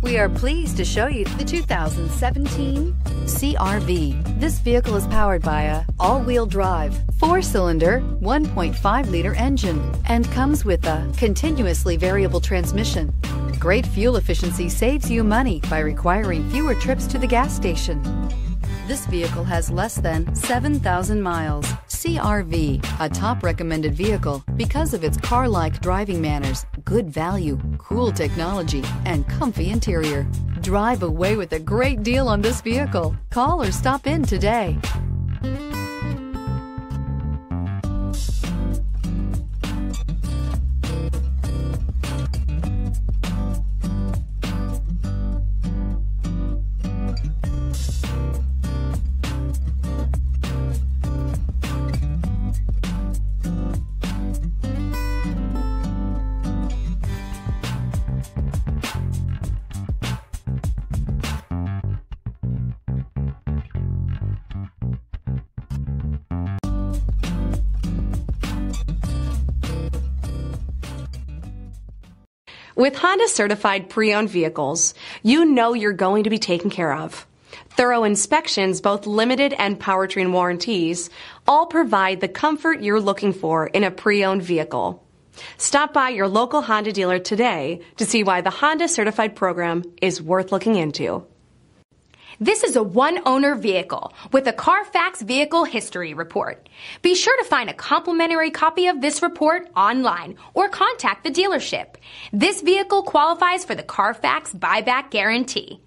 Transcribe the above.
We are pleased to show you the 2017 CR-V. This vehicle is powered by a all-wheel drive, 4-cylinder, 1.5-liter engine and comes with a continuously variable transmission. Great fuel efficiency saves you money by requiring fewer trips to the gas station. This vehicle has less than 7,000 miles. CR-V, a top recommended vehicle because of its car-like driving manners, good value, cool technology, and comfy interior. Drive away with a great deal on this vehicle. Call or stop in today. With Honda certified pre-owned vehicles, you know you're going to be taken care of. Thorough inspections, both limited and powertrain warranties, all provide the comfort you're looking for in a pre-owned vehicle. Stop by your local Honda dealer today to see why the Honda certified program is worth looking into. This is a one-owner vehicle with a Carfax Vehicle History Report. Be sure to find a complimentary copy of this report online or contact the dealership. This vehicle qualifies for the Carfax Buyback Guarantee.